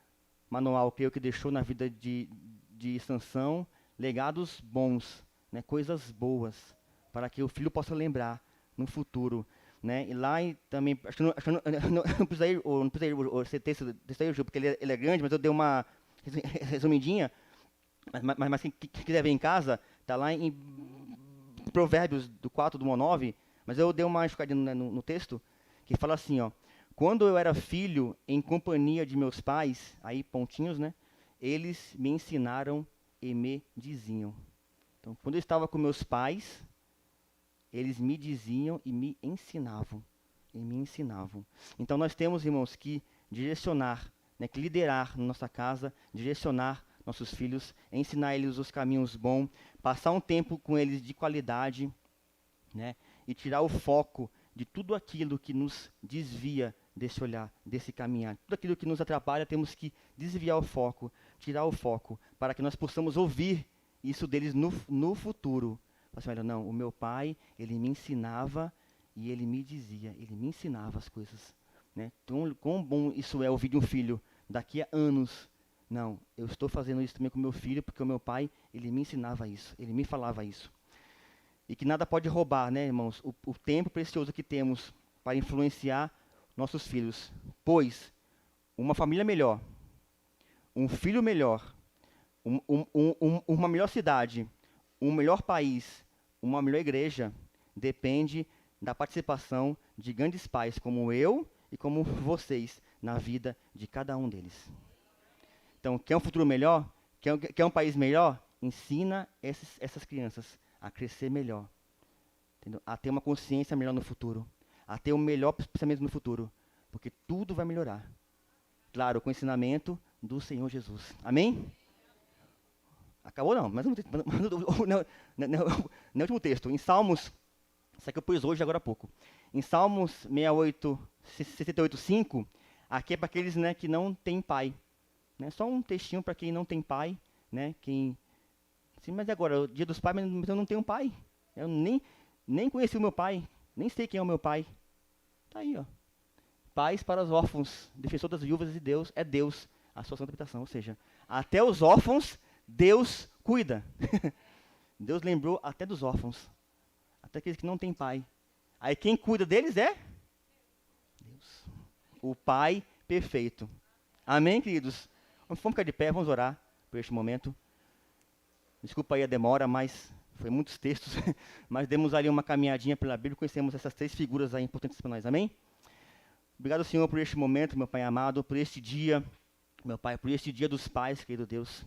Manoel, creio que deixou na vida de Sansão, legados bons, né? Coisas boas, para que o filho possa lembrar no futuro. Né? E lá também, acho que não precisa ir, você texto aí, porque ele é grande, mas eu dei uma resumidinha, mas quem quiser ver em casa, está lá em Provérbios do 4, do 1 ao 9, mas eu dei uma escadinha no texto, que fala assim, ó, quando eu era filho em companhia de meus pais, aí pontinhos, né, eles me ensinaram e me diziam. Então, quando eu estava com meus pais, eles me diziam e me ensinavam. Então, nós temos, irmãos, que direcionar, né, que liderar na nossa casa, direcionar nossos filhos, ensinar eles os caminhos bons, passar um tempo com eles de qualidade, né, e tirar o foco de tudo aquilo que nos desvia desse olhar, desse caminhar. Tudo aquilo que nos atrapalha, temos que desviar o foco, tirar o foco, para que nós possamos ouvir isso deles no futuro. Assim, olha, não, o meu pai, ele me ensinava e ele me dizia, ele me ensinava as coisas. Né? Então, quão bom isso é ouvir de um filho daqui a anos. Não, eu estou fazendo isso também com meu filho, porque o meu pai, ele me ensinava isso, ele me falava isso. E que nada pode roubar, né, irmãos, o tempo precioso que temos para influenciar nossos filhos. Pois uma família melhor, um filho melhor, uma melhor cidade, um melhor país, uma melhor igreja, depende da participação de grandes pais como eu e como vocês na vida de cada um deles. Então, quer um futuro melhor? Quer um país melhor? Ensina essas crianças a crescer melhor, entendeu? A ter uma consciência melhor no futuro, a ter um melhor pensamento no futuro, porque tudo vai melhorar. Claro, com o ensinamento do Senhor Jesus. Amém? Acabou não, mas no último texto, em Salmos, isso aqui eu pus hoje, agora há pouco. Em Salmos 68, 5, aqui é para aqueles, né, que não têm pai. Né? Só um textinho para quem não tem pai. Né? Sim, mas agora, o dia dos pais, mas eu não tenho pai. Eu nem conheci o meu pai, nem sei quem é o meu pai. Está aí, ó. Pais para os órfãos, defensor das viúvas de Deus, é Deus, a sua santa habitação. Ou seja, até os órfãos, Deus cuida. Deus lembrou até dos órfãos, até aqueles que não têm pai. Aí quem cuida deles é Deus, o Pai perfeito. Amém, queridos? Vamos ficar de pé, vamos orar por este momento. Desculpa aí a demora, mas foi muitos textos, mas demos ali uma caminhadinha pela Bíblia, conhecemos essas 3 figuras aí importantes para nós. Amém? Obrigado, Senhor, por este momento, meu Pai amado, por este dia, meu Pai, por este dia dos pais, querido Deus.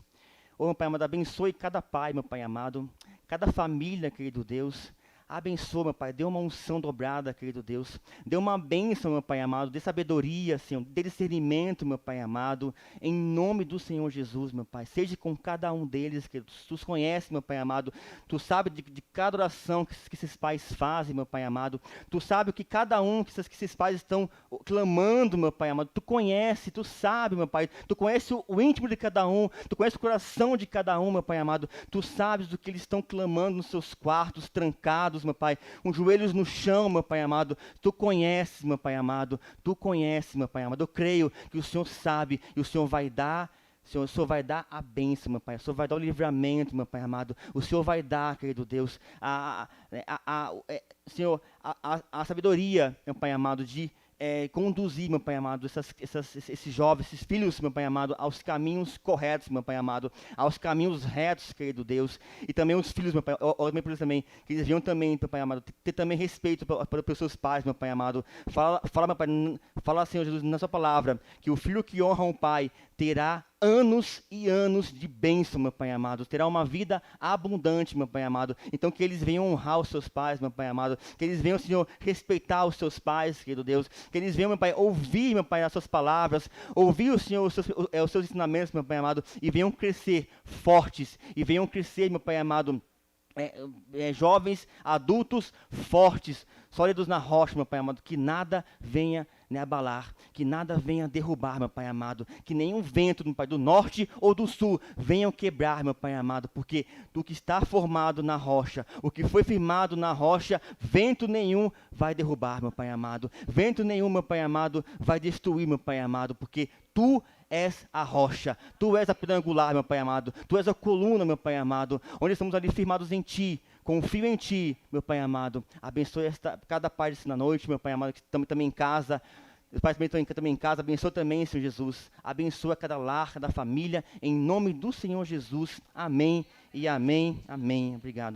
Meu Pai amado, abençoe cada pai, meu Pai amado, cada família, querido Deus. Abençoa, meu Pai, dê uma unção dobrada, querido Deus. Dê uma bênção, meu Pai amado, dê sabedoria, Senhor, dê discernimento, meu Pai amado, em nome do Senhor Jesus, meu Pai. Seja com cada um deles, querido. Tu os conheces, meu Pai amado. Tu sabes de cada oração que esses pais fazem, meu Pai amado. Tu sabes o que cada um que esses pais estão clamando, meu Pai amado. Tu conhece, tu sabe, meu Pai. Tu conhece o íntimo de cada um. Tu conhece o coração de cada um, meu Pai amado. Tu sabes do que eles estão clamando nos seus quartos, trancados, meu Pai, com os joelhos no chão, meu Pai amado. Tu conheces, meu Pai amado. Tu conheces, meu Pai amado. Eu creio que o Senhor sabe e o Senhor vai dar Senhor, o Senhor vai dar a bênção, meu Pai. O Senhor vai dar o livramento, meu Pai amado. O Senhor vai dar, querido Deus, Senhor, a sabedoria, meu Pai amado, de conduzir, meu Pai amado, esses jovens, esses filhos, meu Pai amado, aos caminhos corretos, meu Pai amado, aos caminhos retos, querido Deus, e também os filhos, meu Pai, também por isso também, que eles venham também, meu Pai amado, ter também respeito pelos seus pais, meu Pai amado. Fala, meu Pai, fala, Senhor Jesus, na sua palavra, que o filho que honra o Pai terá anos e anos de bênção, meu Pai amado. Terá uma vida abundante, meu Pai amado. Então que eles venham honrar os seus pais, meu Pai amado. Que eles venham, Senhor, respeitar os seus pais, querido Deus. Que eles venham, meu Pai, ouvir, meu Pai, as suas palavras. Ouvir, o Senhor, os seus ensinamentos, meu Pai amado. E venham crescer fortes. E venham crescer, meu Pai amado, jovens, adultos, fortes, sólidos na rocha, meu Pai amado, que nada venha abalar, que nada venha derrubar, meu Pai amado, que nenhum vento, meu Pai, do norte ou do sul venham quebrar, meu Pai amado, porque do que está formado na rocha, o que foi firmado na rocha, vento nenhum vai derrubar, meu Pai amado, vento nenhum, meu Pai amado, vai destruir, meu Pai amado, porque Tu és a rocha, Tu és a pedra angular, meu Pai amado, Tu és a coluna, meu Pai amado, onde estamos ali firmados em Ti. Confio em Ti, meu Pai amado. Abençoe cada pai na noite, meu Pai amado, que estamos também em casa. Os pais também estão também em casa. Abençoe também, Senhor Jesus. Abençoa cada lar, cada família. Em nome do Senhor Jesus. Amém e amém. Amém. Obrigado.